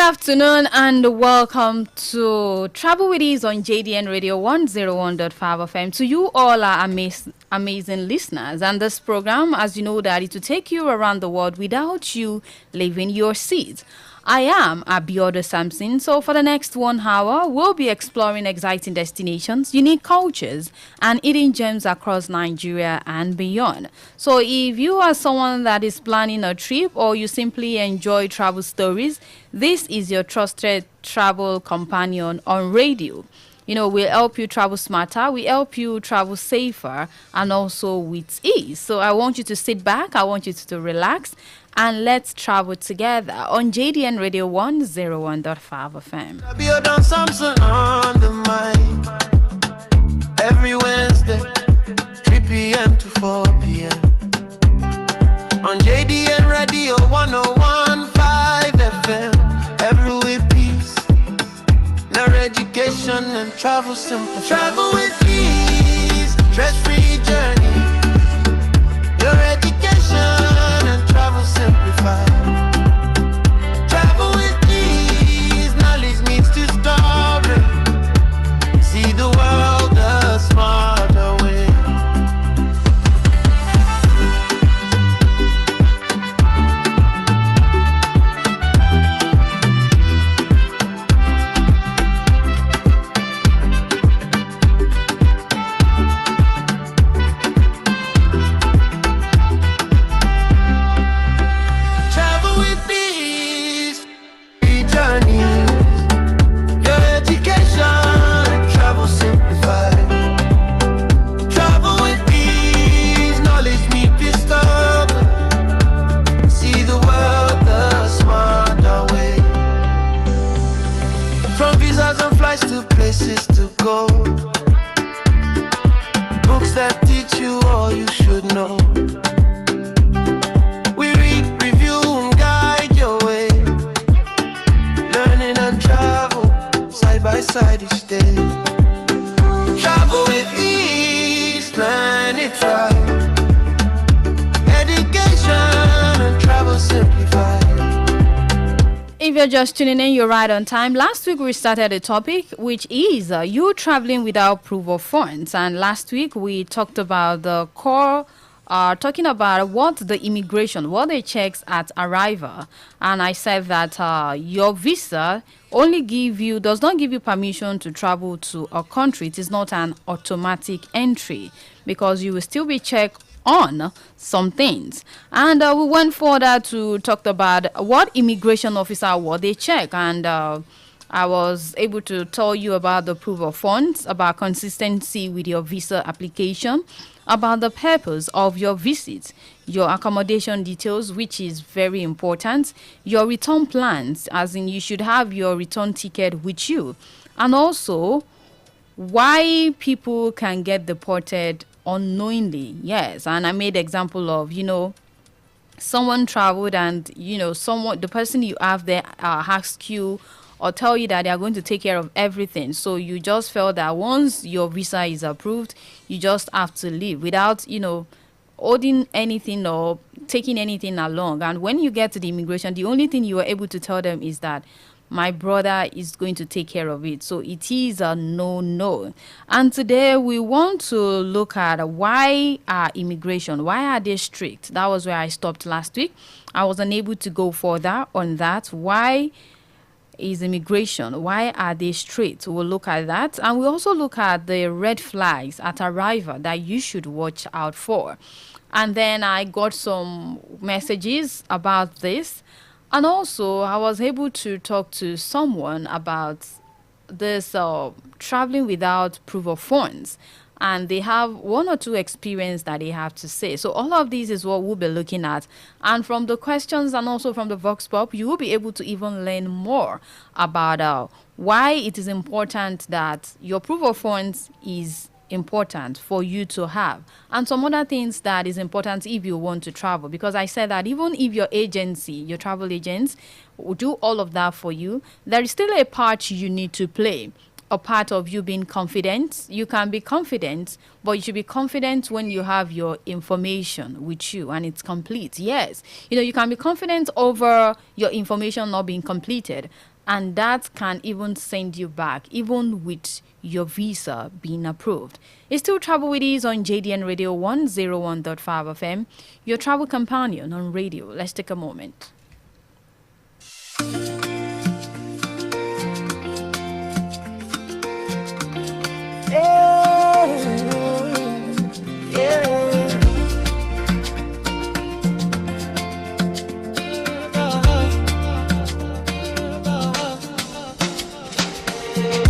afternoon and welcome to Travel with Ease on JDN Radio 101.5 FM. To you all are amazing listeners, and this program, as you know, that it will take you around the world without you leaving your seat. I am Abiodun Samson. So for the next 1 hour, we'll be exploring exciting destinations, unique cultures, and hidden gems across Nigeria and beyond. So if you are someone that is planning a trip or you simply enjoy travel stories, this is your trusted travel companion on radio. We'll help you travel smarter, we help you travel safer, and also with ease. So I want you to sit back, I want you to relax, and let's travel together on JDN Radio 101.5 FM. Abiodun Samson on the mic. Every Wednesday, 3 p.m. to 4 p.m. On JDN Radio 101.5 FM. Every week, peace, their education and travel simple. Travel with ease, stress-free journey. Your education and travel simplified. Travel with ease, knowledge needs to stop it. See the world a smarter way. Just tuning in, you're right on time. Last week we started a topic which is you traveling without proof of funds, and last week we talked about the core talking about what they checks at arrival, and I said that your visa does not give you permission to travel to a country. It is not an automatic entry because you will still be checked on some things. And we went further to talk about what immigration officer what they check, and I was able to tell you about the proof of funds, about consistency with your visa application, about the purpose of your visit, your accommodation details, which is very important, your return plans, as in you should have your return ticket with you, and also why people can get deported unknowingly. Yes, and I made example of someone traveled and the person you have there asks you or tell you that they are going to take care of everything, so you just felt that once your visa is approved you just have to leave without holding anything or taking anything along. And when you get to the immigration, the only thing you are able to tell them is that my brother is going to take care of it. So it is a no. And today we want to look at why immigration, why are they strict? That was where I stopped last week. I was unable to go further on that. Why is immigration? Why are they strict? We'll look at that. And we also look at the red flags at arrival that you should watch out for. And then I got some messages about this. And also, I was able to talk to someone about this traveling without proof of funds. And they have 1 or 2 experience that they have to say. So all of these is what we'll be looking at. And from the questions and also from the Vox Pop, you will be able to even learn more about why it is important that your proof of funds is important for you to have, and some other things that is important if you want to travel. Because I said that even if your agency, your travel agents, will do all of that for you, there is still a part you need to play. A part of you being confident. You can be confident, but you should be confident when you have your information with you and it's complete. Yes, you can be confident over your information not being completed, and that can even send you back, even with your visa being approved. It's still Travel with Ease on JDN Radio 101.5 FM, your travel companion on radio. Let's take a moment.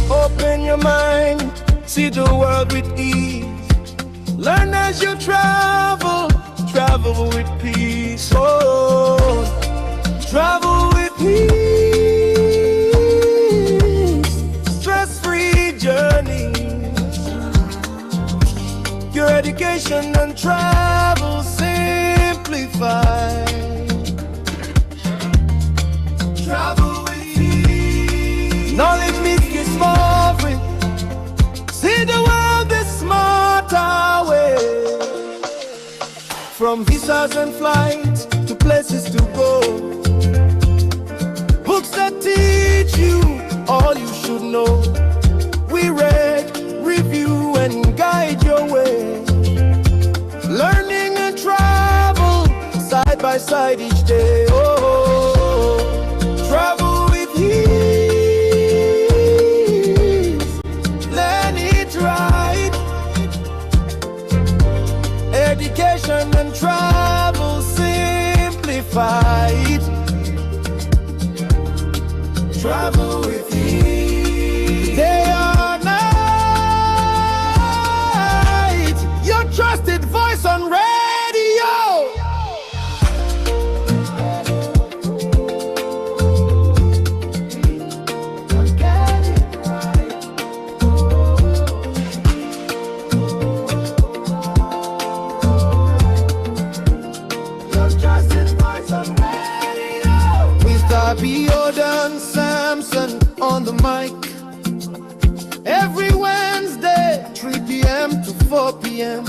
Open your mind, see the world with ease. Learn as you travel, travel with peace. Oh, travel with peace. Stress-free journey. Your education and travel simplified. Travel with ease. Knowledge meets discovery. See the world the smarter way. From visas and flights to places to go. Books that teach you all you should know. We read, review, and guide your way. Learning and travel side by side each day. Oh, travel with ease. Learn it right. Education and travel simplified. Travel with ease. Day or night. Your trusted voice on radio. Biodan Samson on the mic. Every Wednesday, 3 p.m. to 4 p.m.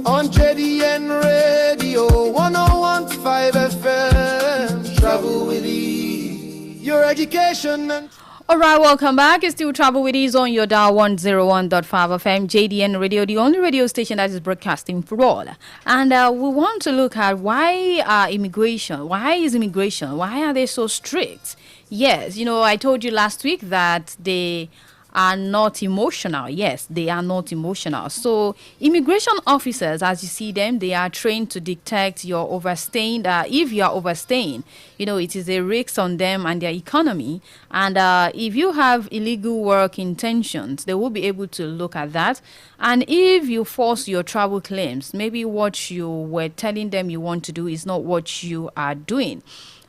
on JDN Radio 101.5 FM. Travel with ease. Your education and... All right, welcome back. It's still Travel with Ease on your dial 101.5 FM, JDN Radio, the only radio station that is broadcasting for all. And we want to look at why immigration. Why is immigration? Why are they so strict? Yes, I told you last week that they are not emotional. Yes, they are not emotional. So immigration officers, as you see them, they are trained to detect your overstaying. If you are overstaying, it is a risk on them and their economy. And if you have illegal work intentions, they will be able to look at that. And if you force your travel claims, maybe what you were telling them you want to do is not what you are doing.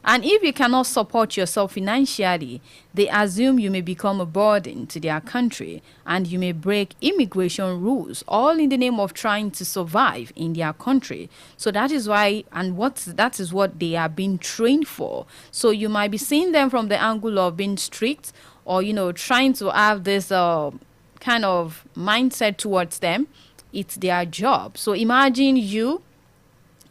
And if you cannot support yourself financially, they assume you may become a burden to their country and you may break immigration rules, all in the name of trying to survive in their country. So that is why, and that is what they are being trained for. So you might be seeing them from the angle of being strict or, trying to have this kind of mindset towards them. It's their job. So imagine you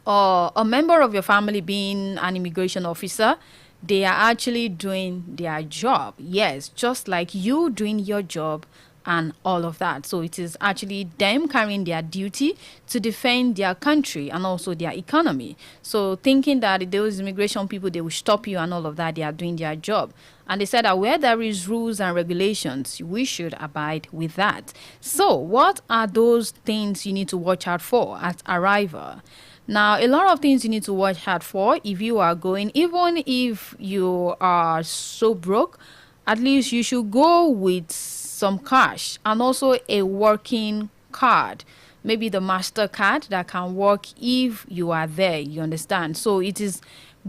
or a member of your family being an immigration officer. They are actually doing their job. Yes, just like you doing your job and all of that. So it is actually them carrying their duty to defend their country and also their economy. So thinking that those immigration people, they will stop you and all of that, they are doing their job. And they said that where there is rules and regulations, we should abide with that. So what are those things you need to watch out for at arrival? Now, a lot of things you need to watch out for if you are going, even if you are so broke, at least you should go with some cash and also a working card. Maybe the MasterCard that can work if you are there, you understand? So it is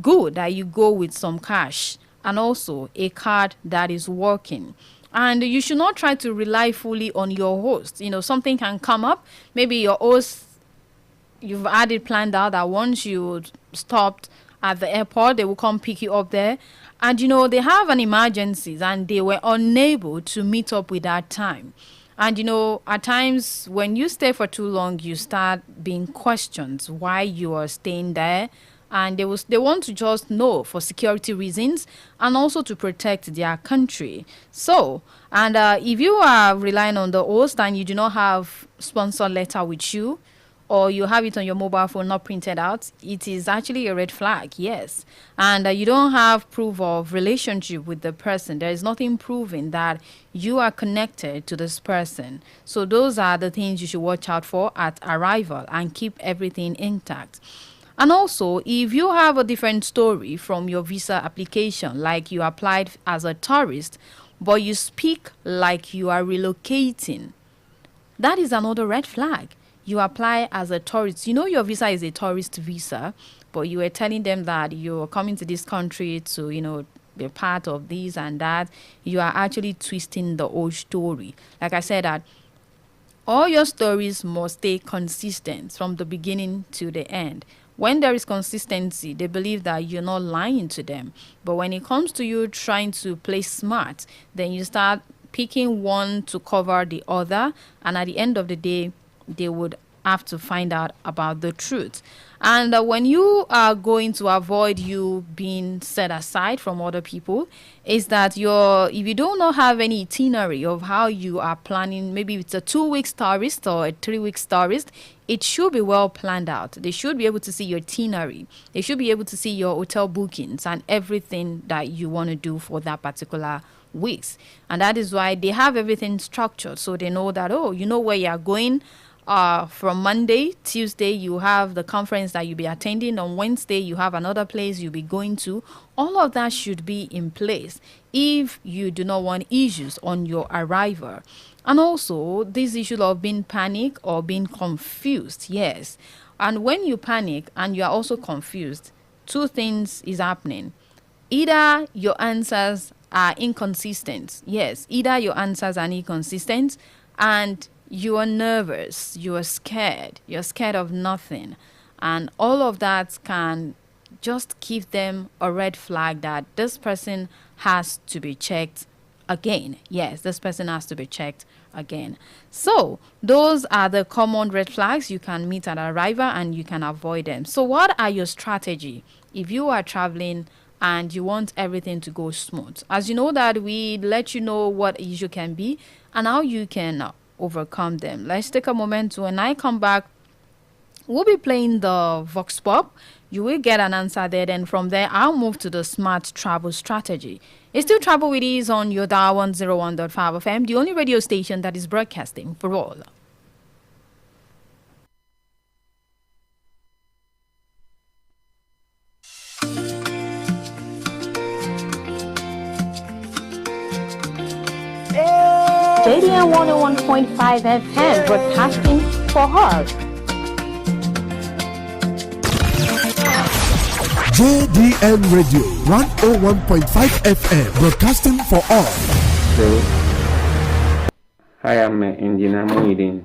good that you go with some cash and also a card that is working. And you should not try to rely fully on your host. Something can come up. Maybe your host, you've had it planned out that once you stopped at the airport, they will come pick you up there. And, they have an emergency and they were unable to meet up with that time. And, at times when you stay for too long, you start being questioned why you are staying there and they want to just know for security reasons and also to protect their country. So, and if you are relying on the host and you do not have sponsor letter with you, or you have it on your mobile phone not printed out, it is actually a red flag, yes. And you don't have proof of relationship with the person. There is nothing proving that you are connected to this person. So those are the things you should watch out for at arrival and keep everything intact. And also, if you have a different story from your visa application, like you applied as a tourist, but you speak like you are relocating, that is another red flag. You apply as a tourist. You know your visa is a tourist visa, but you were telling them that you're coming to this country to, be part of this and that. You are actually twisting the whole story. Like I said, that all your stories must stay consistent from the beginning to the end. When there is consistency, they believe that you're not lying to them. But when it comes to you trying to play smart, then you start picking one to cover the other, and at the end of the day, they would have to find out about the truth. And when you are going to avoid you being set aside from other people, is that if you do not have any itinerary of how you are planning, maybe it's a 2 week tourist or a 3 week tourist, it should be well planned out. They should be able to see your itinerary. They should be able to see your hotel bookings and everything that you want to do for that particular weeks. And that is why they have everything structured, so they know that, you know where you are going. From Monday, Tuesday, you have the conference that you'll be attending. On Wednesday, you have another place you'll be going to. All of that should be in place if you do not want issues on your arrival. And also, this issue of being panicked or being confused, yes. And when you panic and you are also confused, two things is happening. Either your answers are inconsistent. Yes, either your answers are inconsistent and you are nervous, you are scared, you're scared of nothing. And all of that can just give them a red flag that this person has to be checked again. Yes, this person has to be checked again. So those are the common red flags you can meet at arrival and you can avoid them. So what are your strategy if you are traveling and you want everything to go smooth? As you know that we let you know what issue can be and how you can overcome them. Let's take a moment. When I come back, we'll be playing the Vox Pop. You will get an answer there. Then from there, I'll move to the smart travel strategy. It's still Travel with Ease on your dial 101.5 FM, the only radio station that is broadcasting for all. JDN 101.5 FM, broadcasting for all. JDN Radio 101.5 FM, broadcasting for all. So, hi, I'm Engineer Muhyiddin.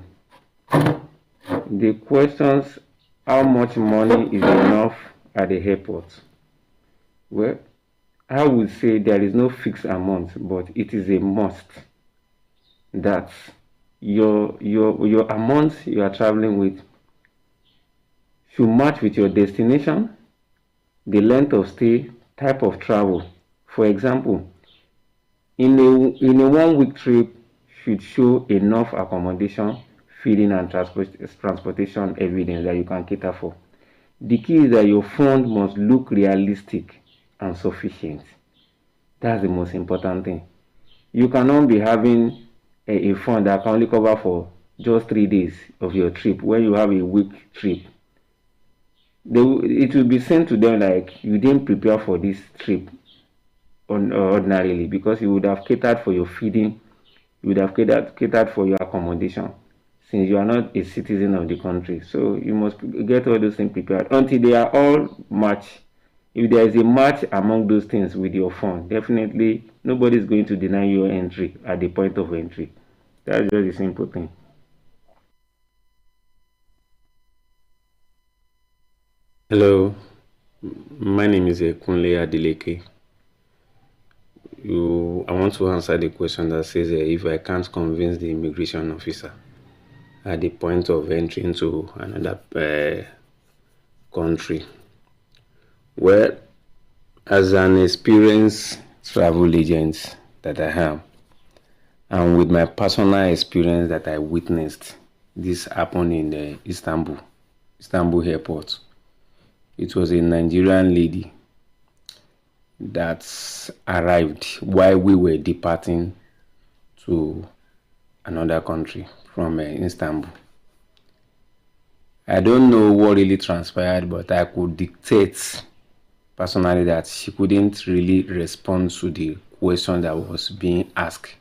The questions, how much money is enough at the airport? Well, I would say there is no fixed amount, but it is a must that your amount you are traveling with should match with your destination, the length of stay, type of travel. For example, in a 1 week trip should show enough accommodation, feeding and transportation evidence that you can cater for. The key is that your fund must look realistic and sufficient. That's the most important thing. You cannot be having a fund that can only cover for just 3 days of your trip when you have a week trip. It will be sent to them like you didn't prepare for this trip ordinarily, because you would have catered for your feeding, you would have catered for your accommodation, since you are not a citizen of the country. So you must get all those things prepared until they are all matched. If there is a match among those things with your fund, definitely nobody is going to deny your entry at the point of entry. That's just a simple thing. Hello, my name is Kunle Adeleke. I want to answer the question that says if I can't convince the immigration officer at the point of entry into another country. Well, as an experienced travel agent that I am, and with my personal experience that I witnessed, this happened in Istanbul airport. It was a Nigerian lady that arrived while we were departing to another country from Istanbul. I don't know what really transpired, but I could dictate personally that she couldn't really respond to the question that was being asked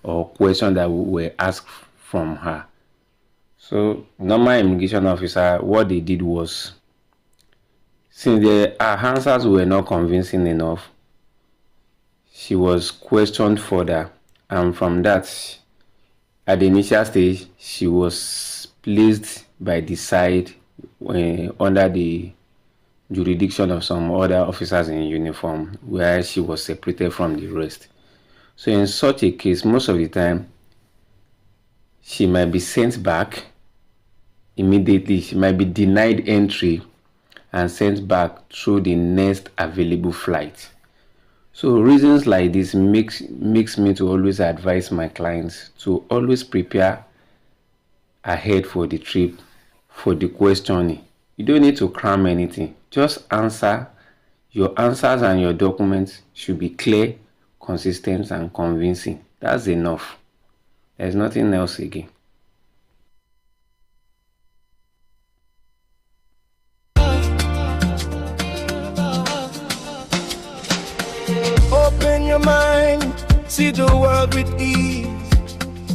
or question that were asked from her. So, normal immigration officer, what they did was, since her answers were not convincing enough, she was questioned further, and from that, at the initial stage, she was placed by the side under the jurisdiction of some other officers in uniform, where she was separated from the rest. So in such a case, most of the time, she might be sent back immediately. She might be denied entry and sent back through the next available flight. So reasons like this makes me to always advise my clients to always prepare ahead for the trip, for the questioning. You don't need to cram anything. Just answer. Your answers and your documents should be clear, consistent, and convincing. That's enough. There's nothing else again. Open your mind, see the world with ease.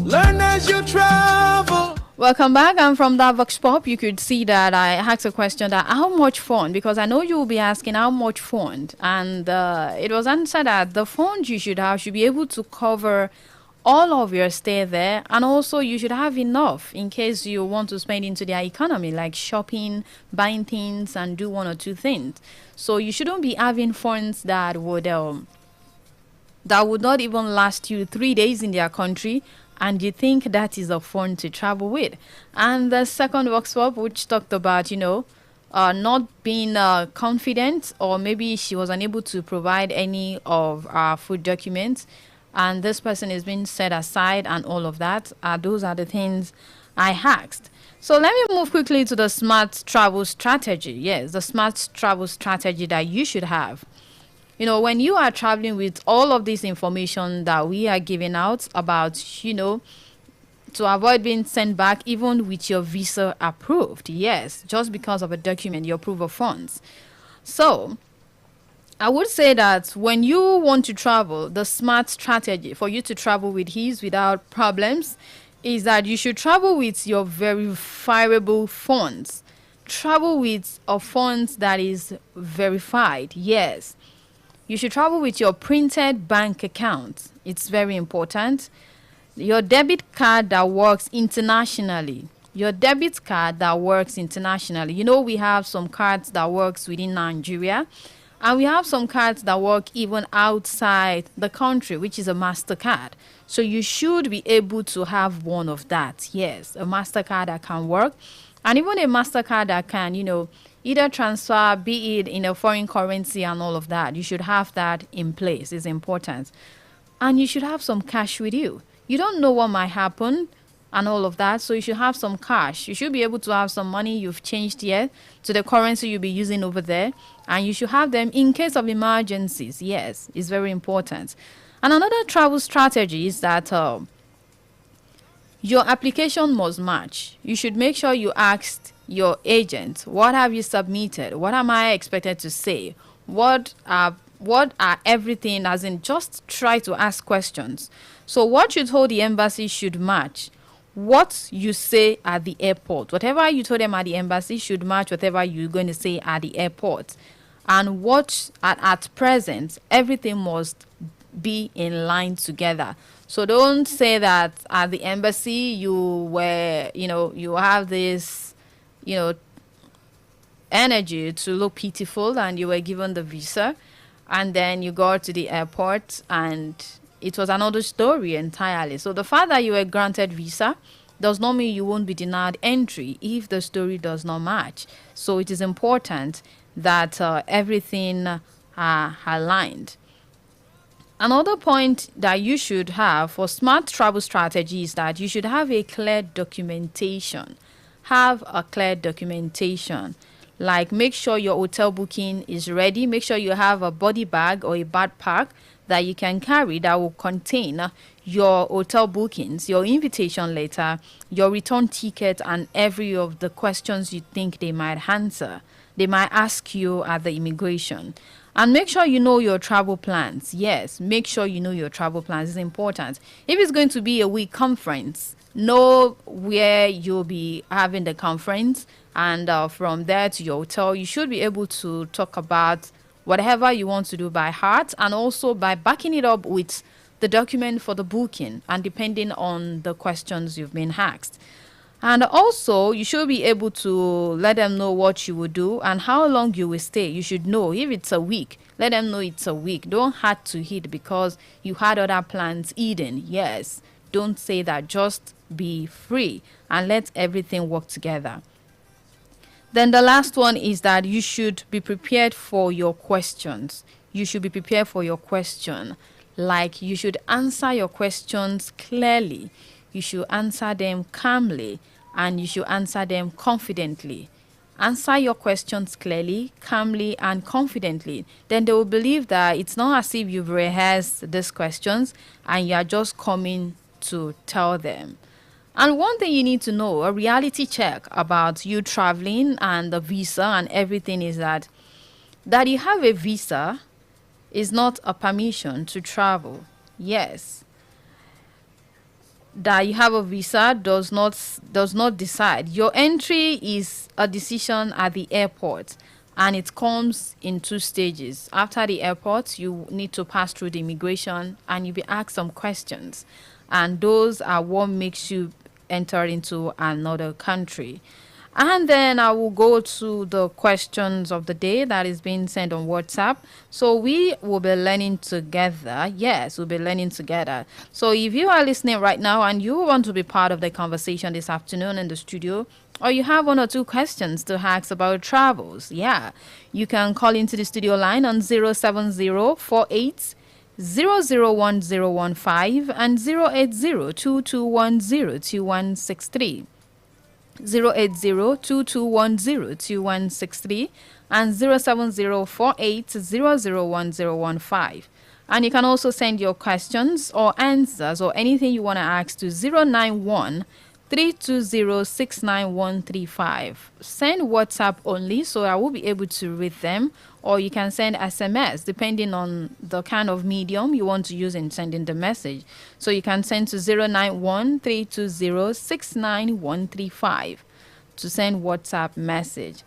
Learn as you travel. Welcome back. And from that Vox Pop, you could see that I asked a question that how much fund, because I know you will be asking how much fund, and it was answered that the fund you should have should be able to cover all of your stay there, and also you should have enough in case you want to spend into their economy, like shopping, buying things, and do one or two things. So you shouldn't be having funds that would not even last you 3 days in their country, and you think that is a fun to travel with. And the second workshop, which talked about, not being confident, or maybe she was unable to provide any of our food documents, and this person is being set aside and all of that. Those are the things I asked. So let me move quickly to the smart travel strategy. Yes, the smart travel strategy that you should have. When you are traveling with all of this information that we are giving out about, to avoid being sent back even with your visa approved. Yes, just because of a document, your proof of funds. So I would say that when you want to travel, the smart strategy for you to travel with ease without problems is that you should travel with your verifiable funds. Travel with a funds that is verified. Yes. You should travel with your printed bank account. It's very important. Your debit card that works internationally. Your debit card that works internationally. We have some cards that works within Nigeria, and we have some cards that work even outside the country, which is a MasterCard. So you should be able to have one of that. Yes, a MasterCard that can work, and even a MasterCard that can, either transfer, be it in a foreign currency and all of that. You should have that in place. It's important. And you should have some cash with you. You don't know what might happen and all of that, so you should have some cash. You should be able to have some money you've changed here to the currency you'll be using over there, and you should have them in case of emergencies. Yes, it's very important. And another travel strategy is that your application must match. You should make sure you ask your agent, what have you submitted? What am I expected to say? What are everything, as in just try to ask questions. So what you told the embassy should match what you say at the airport. Whatever you told them at the embassy should match whatever you're going to say at the airport. And what at present, everything must be in line together. So don't say that at the embassy you have this, energy to look pitiful, and you were given the visa, and then you got to the airport and it was another story entirely. So the fact that you were granted visa does not mean you won't be denied entry if the story does not match. So it is important that everything aligned. Another point that you should have for smart travel strategy is that you should have a clear documentation. Have a clear documentation. Like, make sure your hotel booking is ready. Make sure you have a body bag or a backpack that you can carry that will contain your hotel bookings, your invitation letter, your return ticket, and every of the questions you think they might answer. They might ask you at the immigration. And make sure you know your travel plans. Yes, make sure you know your travel plans. It's important. If it's going to be a week conference, know where you'll be having the conference, and from there to your hotel, you should be able to talk about whatever you want to do by heart, and also by backing it up with the document for the booking, and depending on the questions you've been asked. And also, you should be able to let them know what you will do and how long you will stay. You should know if it's a week. Let them know it's a week. Don't have to hit because you had other plans hidden. Yes, don't say that. Just be free and let everything work together. Then the last one is that you should be prepared for your questions. You should be prepared for your question. Like, you should answer your questions clearly. You should answer them calmly, and you should answer them confidently. Answer your questions clearly, calmly, and confidently. Then they will believe that it's not as if you've rehearsed these questions and you are just coming to tell them. And one thing you need to know, a reality check about you traveling and the visa and everything, is that you have a visa is not a permission to travel. Yes. That you have a visa does not decide. Your entry is a decision at the airport, and it comes in 2 stages. After the airport, you need to pass through the immigration and you'll be asked some questions, and those are what makes you enter into another country. And then I will go to the questions of the day that is being sent on WhatsApp. So we will be learning together. Yes, we'll be learning together. So if you are listening right now and you want to be part of the conversation this afternoon in the studio, or you have 1 or 2 questions to ask about travels, you can call into the studio line on 07048 001015 and 08022102163. 08022102163 and 07048001015. And you can also send your questions or answers or anything you want to ask to 091 320 Send WhatsApp only, so I will be able to read them, or you can send SMS depending on the kind of medium you want to use in sending the message. So you can send to 091 320 to send WhatsApp message.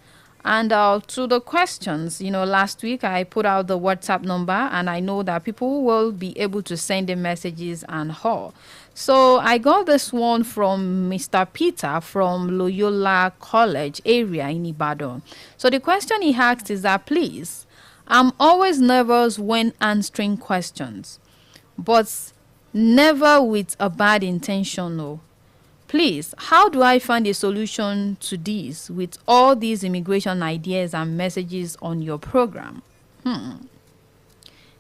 And to the questions, last week I put out the WhatsApp number, and I know that people will be able to send the messages and all. So I got this one from Mr. Peter from Loyola College area in Ibadan. So the question he asked is that, please, I'm always nervous when answering questions, but never with a bad intention, no. Please, how do I find a solution to this with all these immigration ideas and messages on your program?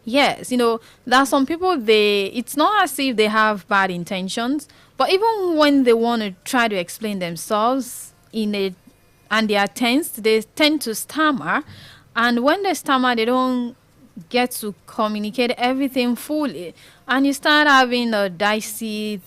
Yes, there are some people, it's not as if they have bad intentions, but even when they want to try to explain themselves and they are tense, they tend to stammer. And when they stammer, they don't get to communicate everything fully. And you start having a dicey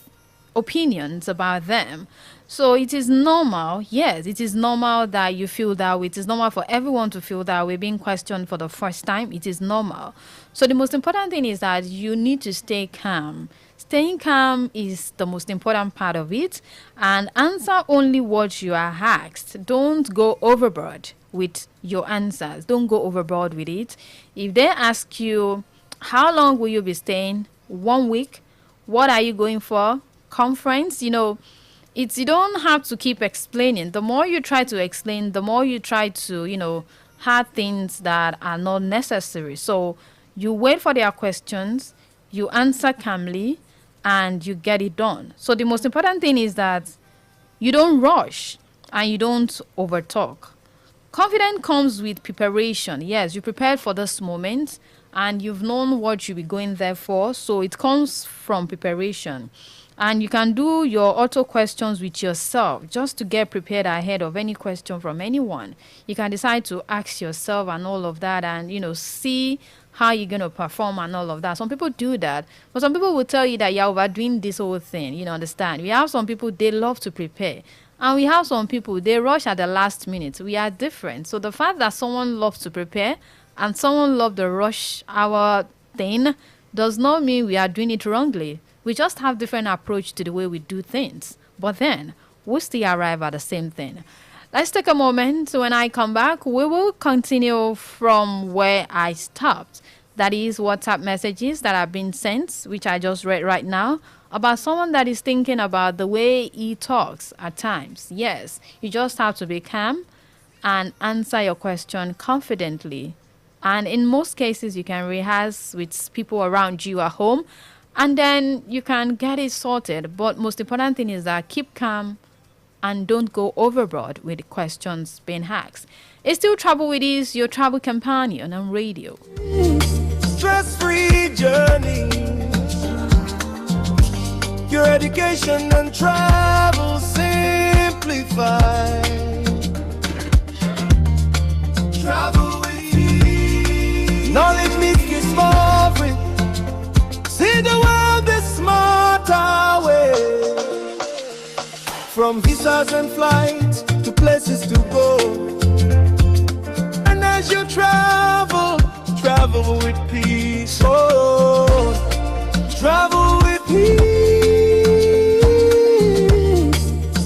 opinions about them. So it is normal. Yes, it is normal that you feel that way. It is normal for everyone to feel that way, being questioned for the first time. It is normal. So the most important thing is that you need to stay calm. Staying calm is the most important part of it, and answer only what you are asked. Don't go overboard with your answers. Don't go overboard with it. If they ask you, how long will you be staying? 1 week? What are you going for? Conference? You don't have to keep explaining. The more you try to explain, the more you try to, add things that are not necessary. So you wait for their questions, you answer calmly, and you get it done. So the most important thing is that you don't rush and you don't overtalk. Confidence comes with preparation. Yes, you prepared for this moment and you've known what you'll be going there for. So it comes from preparation. And you can do your auto questions with yourself just to get prepared ahead of any question from anyone. You can decide to ask yourself and all of that and, see how you're going to perform and all of that. Some people do that. But some people will tell you that you're overdoing this whole thing. Understand? We have some people, they love to prepare. And we have some people, they rush at the last minute. We are different. So the fact that someone loves to prepare and someone loves the rush hour thing does not mean we are doing it wrongly. We just have different approach to the way we do things. But then, we still arrive at the same thing. Let's take a moment. When I come back, we will continue from where I stopped. That is WhatsApp messages that have been sent, which I just read right now, about someone that is thinking about the way he talks at times. Yes, you just have to be calm and answer your question confidently. And in most cases, you can rehearse with people around you at home, and then you can get it sorted. But most important thing is that keep calm and don't go overboard with the questions being asked. It's still Travel with Ease, your travel companion on radio. Stress-free journey. Your education and travel simplified. Travel with ease. Knowledge meets discovery. See the world the smarter way. From visas and flights to places to go. And as you travel, travel with peace. Oh, travel with peace.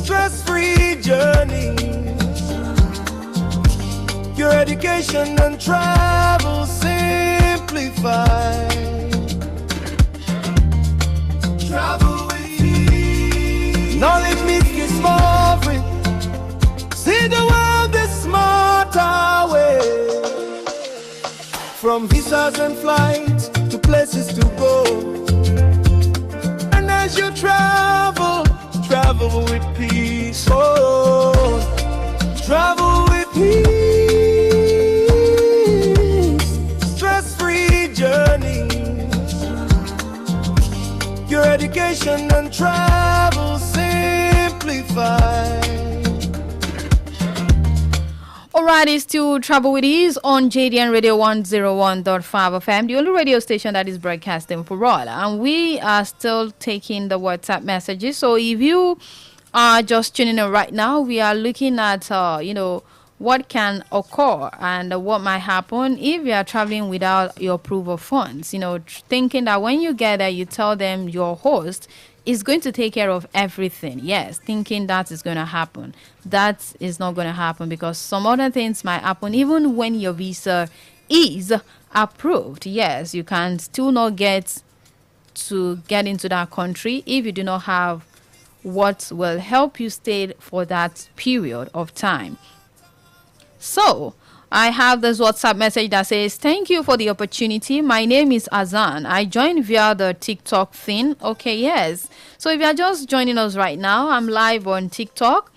Stress-free journey. Your education and travel simplified. Travel with ease. Knowledge meets discovery. See the world the smarter way. From visas and flights to places to go. And as you travel, travel with peace. Oh, travel with peace. Stress-free journey. Your education and travel simplified. Alright, it's still Travel with Ease on JDN Radio 101.5 FM, the only radio station that is broadcasting for all. And we are still taking the WhatsApp messages. So if you are just tuning in right now, we are looking at, what can occur and what might happen if you are traveling without your proof of funds. Thinking that when you get there, you tell them your host is going to take care of everything. Yes, thinking that is going to happen. That is not going to happen because some other things might happen even when your visa is approved. Yes, you can still not get into that country if you do not have what will help you stay for that period of time. So, I have this WhatsApp message that says, thank you for the opportunity. My name is Azan. I joined via the TikTok thing. Okay, yes. So if you are just joining us right now, I'm live on TikTok,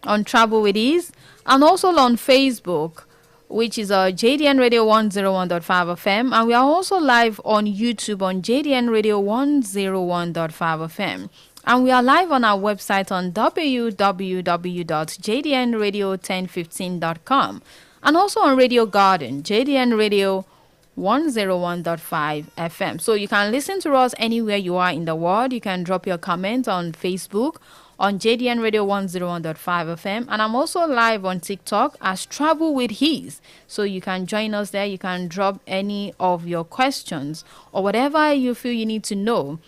on Travel with Ease, and also on Facebook, which is JDN Radio 101.5 FM. And we are also live on YouTube on JDN Radio 101.5 FM. And we are live on our website on www.jdnradio1015.com. And also on Radio Garden, JDN Radio 101.5 FM. So you can listen to us anywhere you are in the world. You can drop your comment on Facebook on JDN Radio 101.5 FM. And I'm also live on TikTok as Travel with Ease. So you can join us there. You can drop any of your questions or whatever you feel you need to know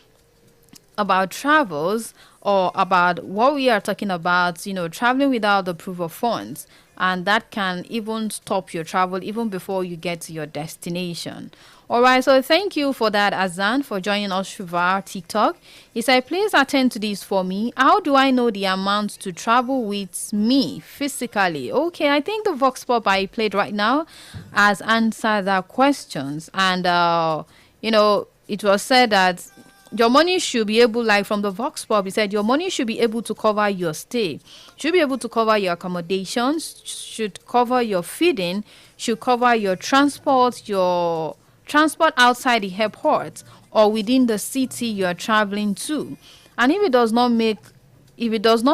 about travels or about what we are talking about, traveling without the proof of funds. And that can even stop your travel even before you get to your destination. All right, so thank you for that, Azan, for joining us through our TikTok. He said, please attend to this for me. How do I know the amount to travel with me physically? Okay, I think the Vox Pop I played right now has answered that questions. And, it was said that your money should be able, like from the Vox Pop, he said your money should be able to cover your stay, should be able to cover your accommodations, should cover your feeding, should cover your transport outside the airport or within the city you are traveling to. And if it does not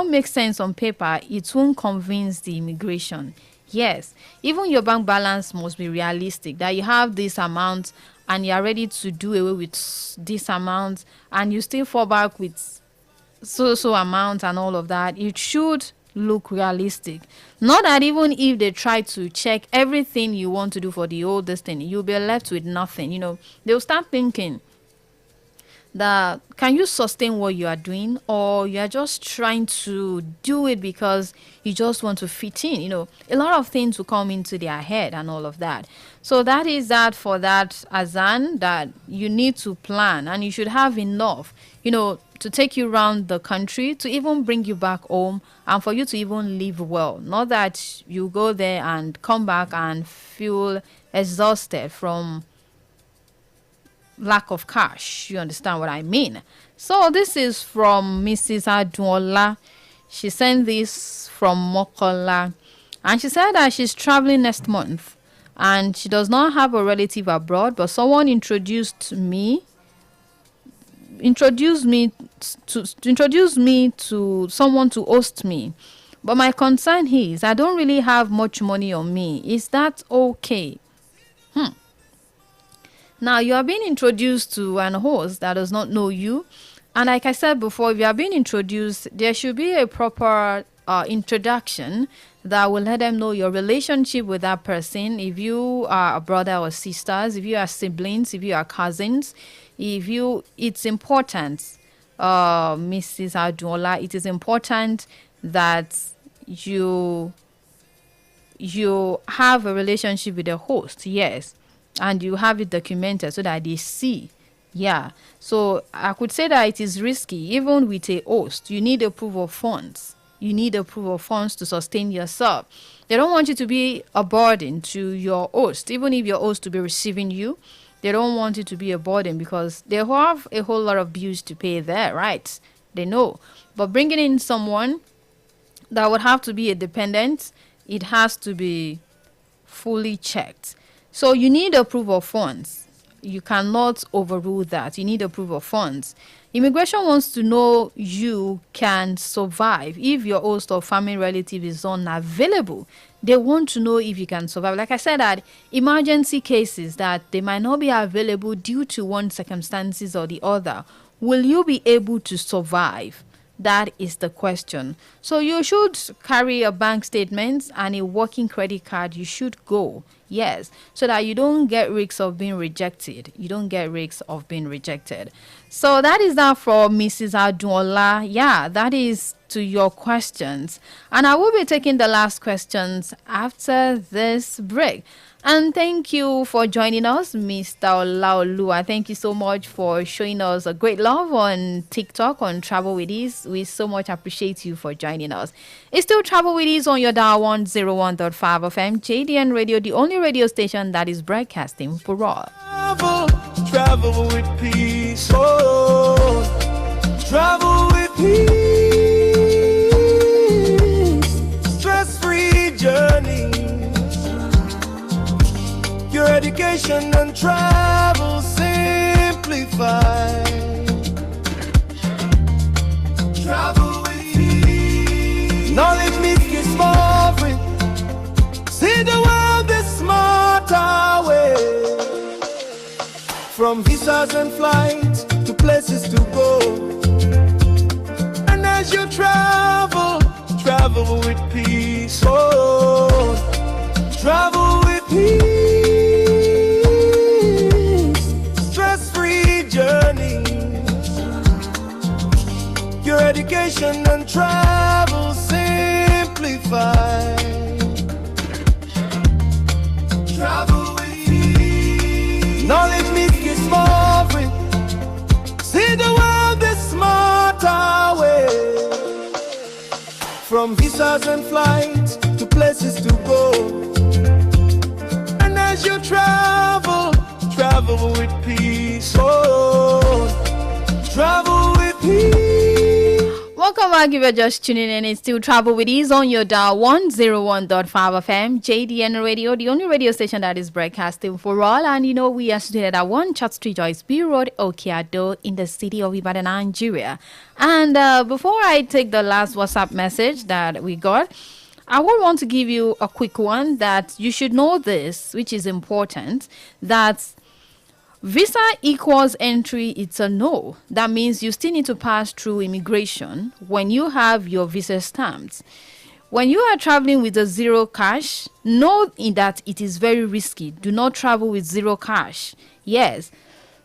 make sense on paper, it won't convince the immigration. Yes, even your bank balance must be realistic, that you have this amount and you are ready to do away with this amount, and you still fall back with so amount and all of that. It should look realistic. Not that even if they try to check everything you want to do for the oldest thing, you'll be left with nothing. They'll start thinking that can you sustain what you are doing, or you are just trying to do it because you just want to fit in. A lot of things will come into their head and all of that. So that is that for that, Azan, that you need to plan, and you should have enough to take you around the country, to even bring you back home, and for you to even live well. Not that you go there and come back and feel exhausted from lack of cash. You understand what I mean? So this is from Mrs. Aduola. She sent this from Mokola, and she said that she's traveling next month and she does not have a relative abroad, but someone introduced me to someone to host me. But my concern is I don't really have much money on me. Is that okay? Now, you are being introduced to an host that does not know you. And like I said before, if you are being introduced, there should be a proper introduction that will let them know your relationship with that person. If you are a brother or sisters, if you are siblings, if you are cousins, it's important, Mrs. Aduola, it is important that you have a relationship with the host, yes. And you have it documented so that they see. Yeah. So I could say that it is risky. Even with a host, you need a proof of funds. You need a proof of funds to sustain yourself. They don't want you to be a burden to your host. Even if your host to be receiving you, they don't want it to be a burden because they have a whole lot of bills to pay there, right? They know. But bringing in someone that would have to be a dependent, it has to be fully checked. So you need a proof of funds. You cannot overrule that. You need a proof of funds. Immigration wants to know you can survive. If your host or family relative is unavailable, they want to know if you can survive. Like I said, that emergency cases that they might not be available due to one circumstances or the other, will you be able to survive? That is the question. So you should carry a bank statement and a working credit card. You should go. Yes, so that you don't get risks of being rejected. So that is that for Mrs. Aduola. Yeah, that is to your questions. And I will be taking the last questions after this break. And thank you for joining us, Mr. Olaolua. Thank you so much for showing us a great love on TikTok, on Travel With Ease. We so much appreciate you for joining us. It's still Travel With Ease on your dial 101.5 FM, JDN Radio, the only radio station that is broadcasting for all. Travel with peace. Oh, travel with peace. Stress-free journey. Your education and travel simplified. Travel with ease. Knowledge meets discovery. See the world the smarter way. From visas and flights to places to go. And as you travel with peace. Oh, travel with peace. Your education and travel simplified. Travel with ease. Knowledge meets discovery. See the world the smarter way. From visas and flights to places to go. And as you travel with peace. Oh, Travel with ease. Welcome back. If you're just tuning in, it's still Travel with Ease on your dial 101.5 FM, JDN Radio, the only radio station that is broadcasting for all. And you know, we are situated at 1 Church Street, Joyce B Road, Okeado, in the city of Ibadan, Nigeria. And before I take the last WhatsApp message that we got, I would want to give you a quick one that you should know this, which is important, that visa equals entry, it's a no. That means you still need to pass through immigration when you have your visa stamped. When you are traveling with a zero cash, know that it is very risky. Do not travel with zero cash. Yes,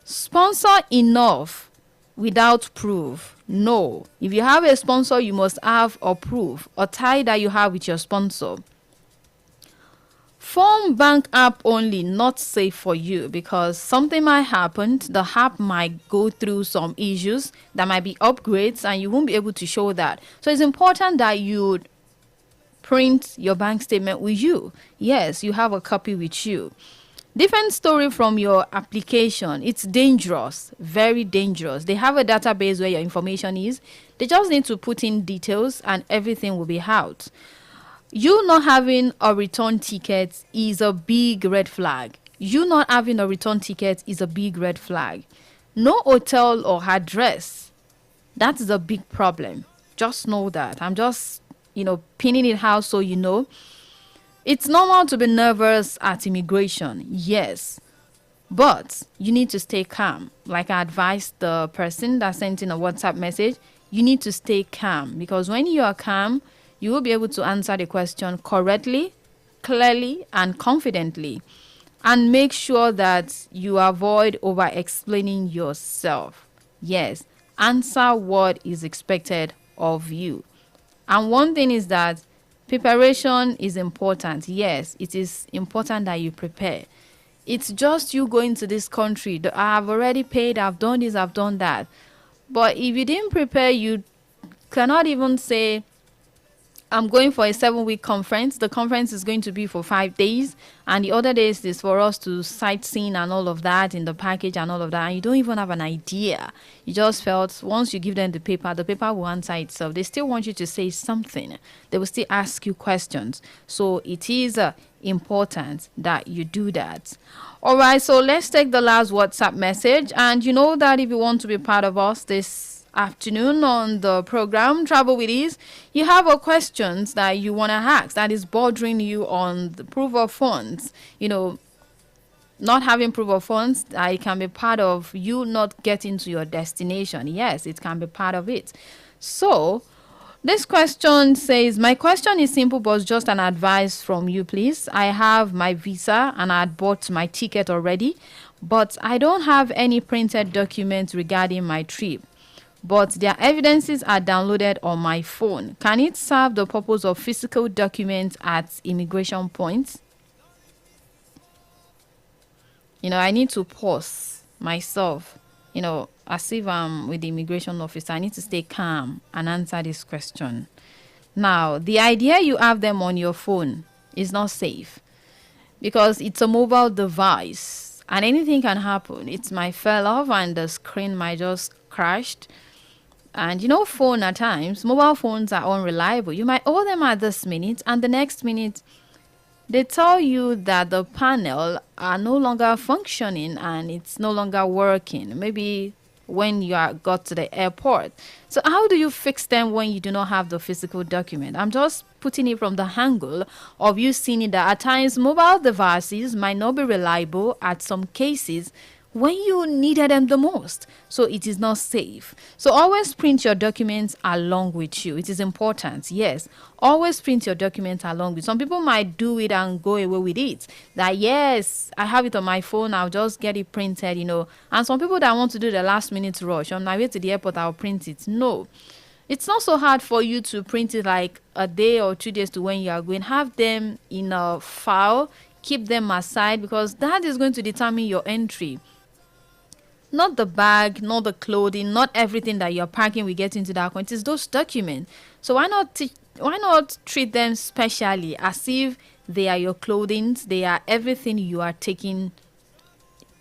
sponsor enough without proof. No. If you have a sponsor, you must have a proof, a tie that you have with your sponsor. Phone bank app only, not safe for you, because something might happen. The app might go through some issues. There might be upgrades and you won't be able to show that. So it's important that you print your bank statement with you. Yes, you have a copy with you. Different story from your application. It's dangerous, very dangerous. They have a database where your information is. They just need to put in details and everything will be out. You not having a return ticket is a big red flag. You not having a return ticket is a big red flag. No hotel or address. That is a big problem. Just know that. I'm just, pinning it out so you know. It's normal to be nervous at immigration. Yes. But you need to stay calm. Like I advised the person that sent in a WhatsApp message, you need to stay calm, because when you are calm, you will be able to answer the question correctly, clearly, and confidently. And make sure that you avoid over-explaining yourself. Yes, answer what is expected of you. And one thing is that preparation is important. Yes, it is important that you prepare. It's just you going to this country. I have already paid, I've done this, I've done that. But if you didn't prepare, you cannot even say, I'm going for a 7-week conference. The conference is going to be for 5 days, and the other days is for us to sightseeing and all of that in the package and all of that. And you don't even have an idea. You just felt once you give them the paper will answer itself. They still want you to say something. They will still ask you questions. So it is important that you do that. All right, so let's take the last WhatsApp message. And you know that if you want to be part of us this afternoon on the program Travel with Ease, you have a questions that you want to ask that is bothering you on the proof of funds. Not having proof of funds, it can be part of you not getting to your destination. Yes, it can be part of it. So this question says, my question is simple but just an advice from you, please. I have my visa and I had bought my ticket already, but I don't have any printed documents regarding my trip. But their evidences are downloaded on my phone. Can it serve the purpose of physical documents at immigration points? I need to pause myself, as if I'm with the immigration officer. I need to stay calm and answer this question. Now, the idea you have them on your phone is not safe, because it's a mobile device and anything can happen. It might fall off and the screen might just crashed. And phone at times, mobile phones are unreliable. You might hold them at this minute and the next minute they tell you that the panel are no longer functioning and it's no longer working. Maybe when you got to the airport. So how do you fix them when you do not have the physical document? I'm just putting it from the angle of you seeing that at times mobile devices might not be reliable at some cases when you needed them the most. So it is not safe. So always print your documents along with you. It is important. Yes. Always print your documents along with. Some people might do it and go away with it. That yes, I have it on my phone, I'll just get it printed, And some people that want to do the last minute rush, on my way to the airport, I'll print it. No. It's not so hard for you to print it like a day or 2 days to when you are going. Have them in a file. Keep them aside, because that is going to determine your entry. Not the bag, not the clothing, not everything that you're packing will get into that account. It's those documents. So why not treat them specially as if they are your clothing, they are everything you are taking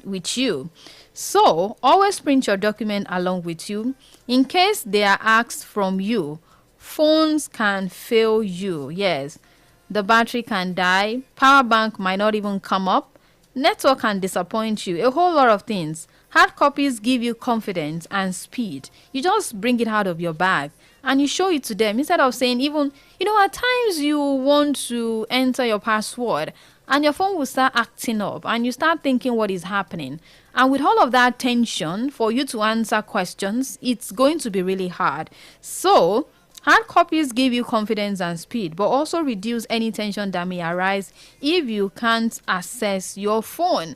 with you. So always print your document along with you in case they are asked from you. Phones can fail you. Yes, the battery can die, power bank might not even come up, network can disappoint you, a whole lot of things. Hard copies give you confidence and speed. You just bring it out of your bag and you show it to them instead of saying, even, at times you want to enter your password and your phone will start acting up and you start thinking what is happening. And with all of that tension for you to answer questions, it's going to be really hard. So, hard copies give you confidence and speed, but also reduce any tension that may arise if you can't access your phone.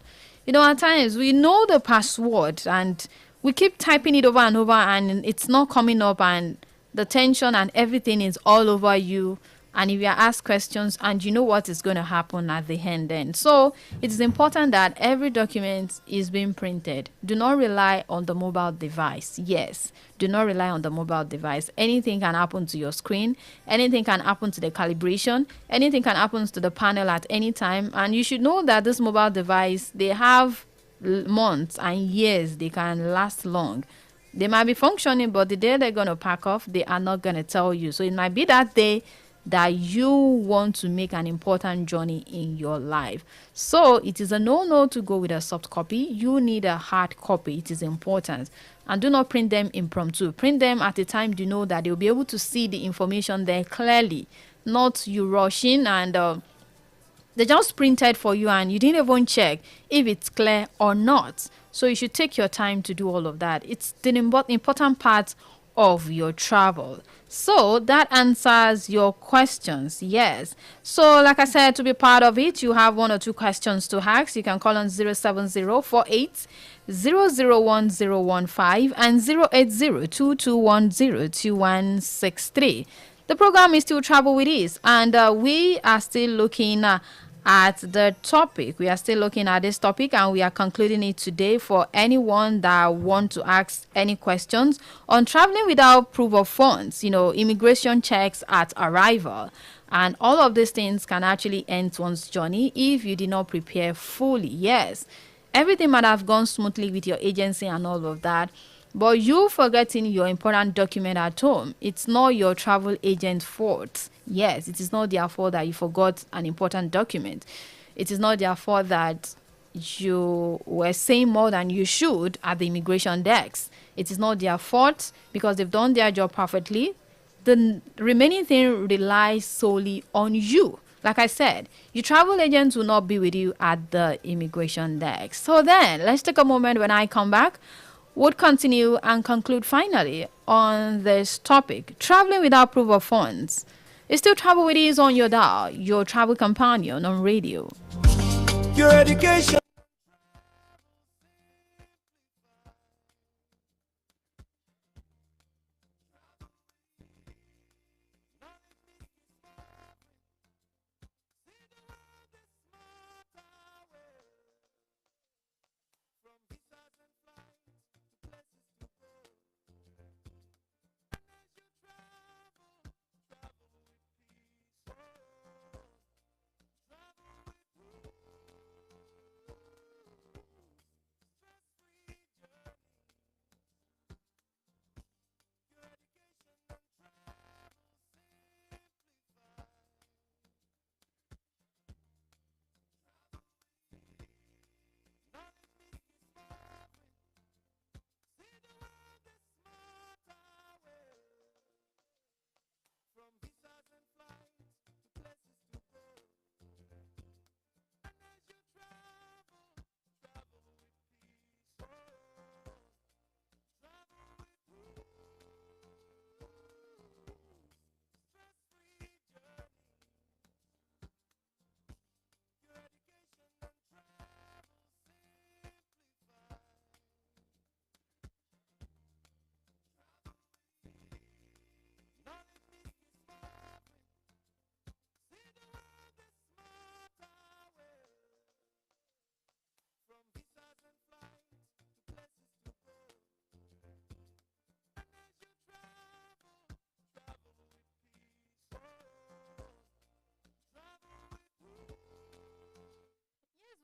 At times we know the password and we keep typing it over and over and it's not coming up and the tension and everything is all over you. And if you are asked questions and you know what is going to happen at the end then. So it is important that every document is being printed. Do not rely on the mobile device. Yes, do not rely on the mobile device. Anything can happen to your screen. Anything can happen to the calibration. Anything can happen to the panel at any time. And you should know that this mobile device, they have months and years. They can last long. They might be functioning, but the day they're going to pack off, they are not going to tell you. So it might be that day that you want to make an important journey in your life. So it is a no to go with a soft copy. You need a hard copy. It is important. And do not print them impromptu. Print them at a time you know that you'll be able to see the information there clearly, not you rushing and they just printed for you and you didn't even check if it's clear or not. So you should take your time to do all of that. It's the important part of your travel. So that answers your questions. Yes. So like I said, to be part of it, you have one or two questions to ask. You can call on 07048 001015 and 08022102163. The program is still Travel with Ease, and we are still looking at the topic. We are still looking at this topic and we are concluding it today for anyone that want to ask any questions on traveling without proof of funds, immigration checks at arrival. And all of these things can actually end one's journey if you did not prepare fully. Yes, everything might have gone smoothly with your agency and all of that, but you forgetting your important document at home, it's not your travel agent's fault. Yes, it is not their fault that you forgot an important document. It is not their fault that you were saying more than you should at the immigration desk. It is not their fault because they've done their job perfectly. The remaining thing relies solely on you. Like I said, your travel agent will not be with you at the immigration desk. So then, let's take a moment. When I come back, we'll continue and conclude finally on this topic, traveling without proof of funds. It's still Travel with Ease on your dial, your travel companion on radio. Your education.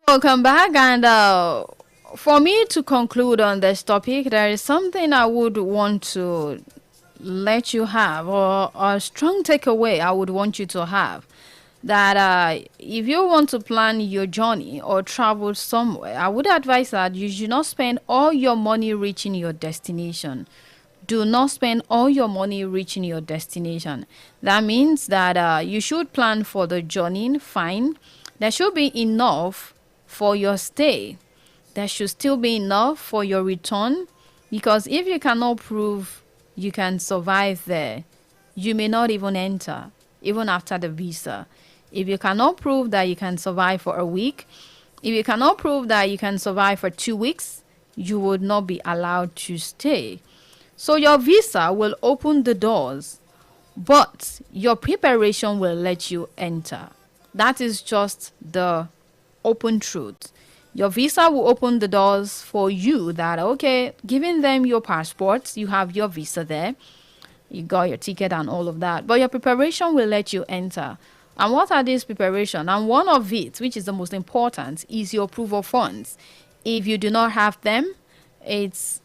Welcome back, and for me to conclude on this topic, there is something I would want to let you have, or a strong takeaway I would want you to have. That if you want to plan your journey or travel somewhere, I would advise that you should not spend all your money reaching your destination. Do not spend all your money reaching your destination. That means that you should plan for the journey, fine. There should be enough for your stay. There should still be enough for your return, because if you cannot prove you can survive there, you may not even enter, even after the visa. If you cannot prove that you can survive for a week, if you cannot prove that you can survive for 2 weeks, you would not be allowed to stay. So your visa will open the doors, but your preparation will let you enter. That is just the open truth. Your visa will open the doors for you, that, okay, giving them your passports, you have your visa there, you got your ticket and all of that, but your preparation will let you enter. And what are these preparation? And one of it, which is the most important, is your proof of funds. If you do not have them, it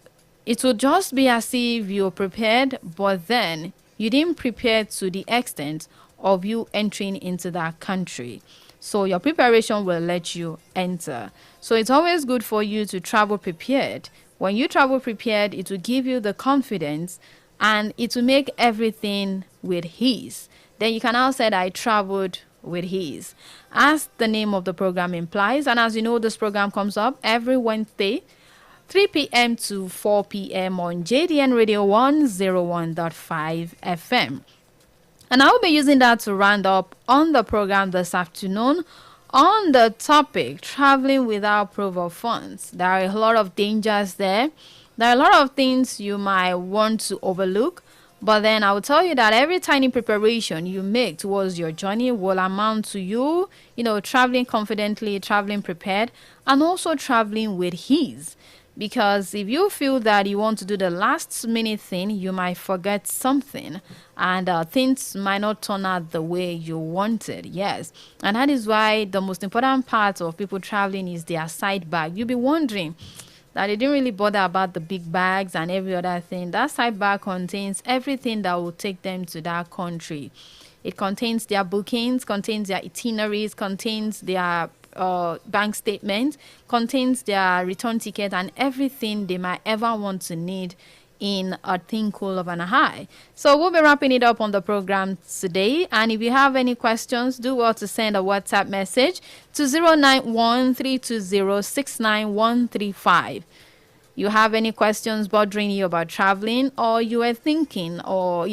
will just be as if you're prepared, but then you didn't prepare to the extent of you entering into that country. So your preparation will let you enter. So it's always good for you to travel prepared. When you travel prepared, it will give you the confidence, and it will make everything with ease. Then you can now say that I traveled with ease, as the name of the program implies. And as you know, this program comes up every Wednesday, 3 p.m. to 4 p.m. on JDN Radio 101.5 FM. And I will be using that to round up on the program this afternoon on the topic, traveling without proof of funds. There are a lot of dangers there. There are a lot of things you might want to overlook. But then I will tell you that every tiny preparation you make towards your journey will amount to you, traveling confidently, traveling prepared, and also traveling with ease. Because if you feel that you want to do the last minute thing, you might forget something, and things might not turn out the way you wanted. Yes. And that is why the most important part of people traveling is their side bag. You'll be wondering that they didn't really bother about the big bags and every other thing. That side bag contains everything that will take them to that country. It contains their bookings, contains their itineraries, contains their bank statement, contains their return ticket, and everything they might ever want to need in a twinkle of an eye. So we'll be wrapping it up on the program today. And if you have any questions, do well to send a WhatsApp message to 091-320-69135. You have any questions bothering you about traveling, or you were thinking, or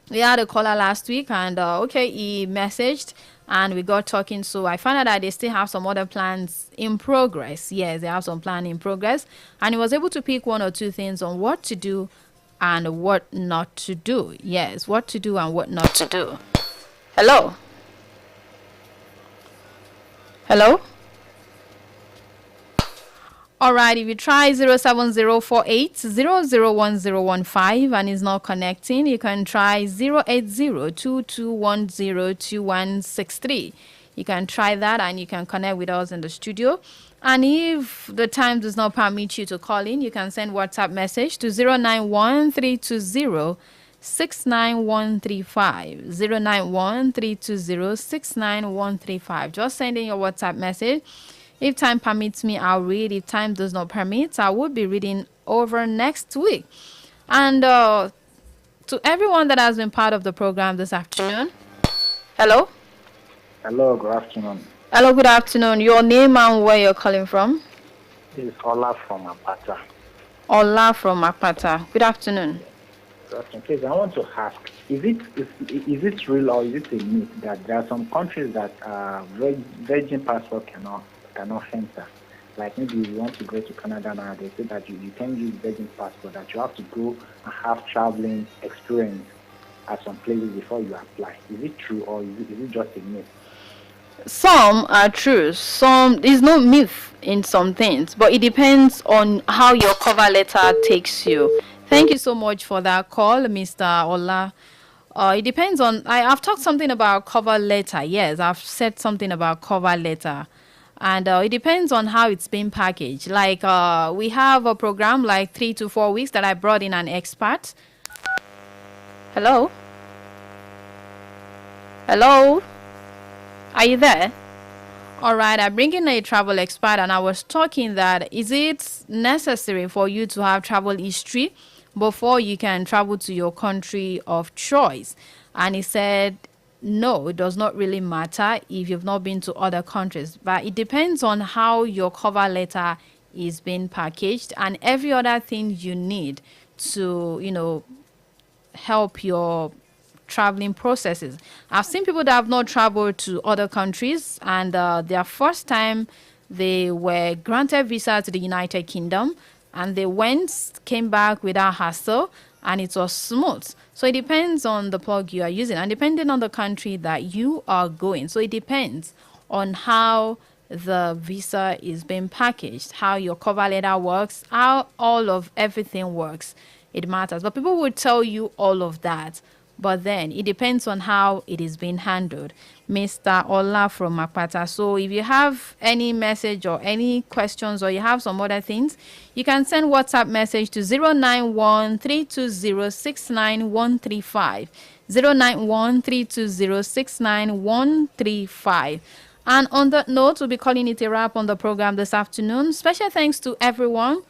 we had a caller last week, and he messaged and we got talking. So I found out that they still have some other plans in progress. Yes, they have some plan in progress, and he was able to pick one or two things on what to do and what not to do. Yes, what to do and what not to do. Hello. All right, if you try 07048001015 and it's not connecting, you can try 08022102163. You can try that and you can connect with us in the studio. And if the time does not permit you to call in, you can send WhatsApp message to 091-320-69135. 091-320-69135. Just send in your WhatsApp message. If time permits me, I'll read. If time does not permit, I will be reading over next week. And to everyone that has been part of the program this afternoon. Hello? Hello, good afternoon. Hello, good afternoon. Your name and where you're calling from? This is Ola from Apata. Ola from Apata. Good afternoon. Good afternoon. Please, I want to ask, is it real or is it a myth that there are some countries that virgin passport cannot enter? Like maybe you want to go to Canada now, they say that you can't use virgin passport, that you have to go and have traveling experience at some places before you apply. Is it true or is it just a myth? Some are true. Some, there's no myth in some things, but it depends on how your cover letter takes you. Thank you so much for that call, Mr. Ola. It depends on, I've talked something about cover letter. Yes, I've said something about cover letter. And it depends on how it's been packaged. Like we have a program like 3 to 4 weeks that I brought in an expert. Hello? Hello? Are you there? All right, I bring in a travel expert, and I was talking that is it necessary for you to have travel history before you can travel to your country of choice? And he said, no, it does not really matter if you've not been to other countries, but it depends on how your cover letter is being packaged and every other thing you need to, help your traveling processes. I've seen people that have not traveled to other countries, and their first time they were granted visa to the United Kingdom, and they came back without hassle, and it was smooth. So it depends on the plug you are using, and depending on the country that you are going. So it depends on how the visa is being packaged, how your cover letter works, how all of everything works. It matters. But people would tell you all of that. But then it depends on how it is being handled. Mr. Ola from Makpata. So if you have any message or any questions, or you have some other things, you can send WhatsApp message to 091-320-69135. 091-320-69135. And on that note, we'll be calling it a wrap on the program this afternoon. Special thanks to everyone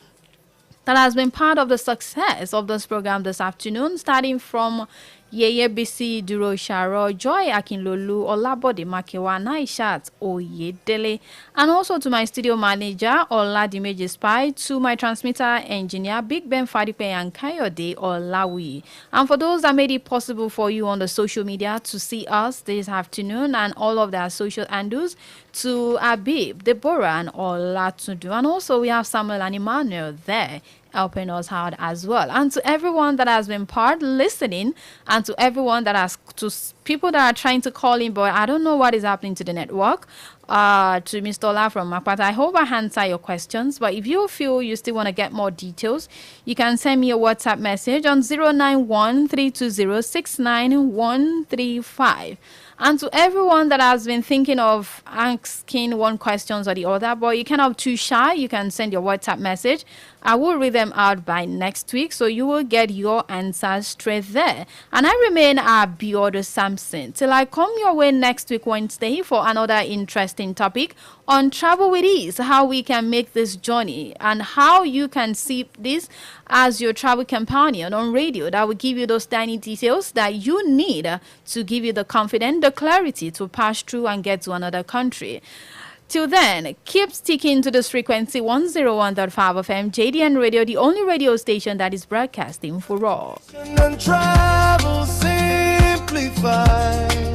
that has been part of the success of this program this afternoon, starting from Yeye Bisi Duro Sharo, Joy Akinlolu, Olabode Makewa, AISHAT Oyedele, and also to my studio manager, OLADIMEJI Spy, to my transmitter engineer, Big Ben Fadipe and Kayode Olawi. And for those that made it possible for you on the social media to see us this afternoon and all of their social handles, to Abib, Deborah, and Olatundu. And also we have Samuel and Emmanuel there helping us out as well. And to everyone that has been listening, and to everyone that has, to people that are trying to call in, but I don't know what is happening to the network, to Mr. Ola from Makpata, I hope I answer your questions. But if you feel you still want to get more details, you can send me a WhatsApp message on 091-320-69135. And to everyone that has been thinking of asking one questions or the other, but you cannot too shy, you can send your WhatsApp message. I will read them out by next week, so you will get your answers straight there. And I remain Abiodo Samson till I come your way next week Wednesday for another interesting topic on travel with ease, how we can make this journey and how you can see this as your travel companion on radio. That will give you those tiny details that you need to give you the confidence, the clarity to pass through and get to another country. Till then, keep sticking to this frequency 101.5 FM, JDN Radio, the only radio station that is broadcasting for all. And travel simplified.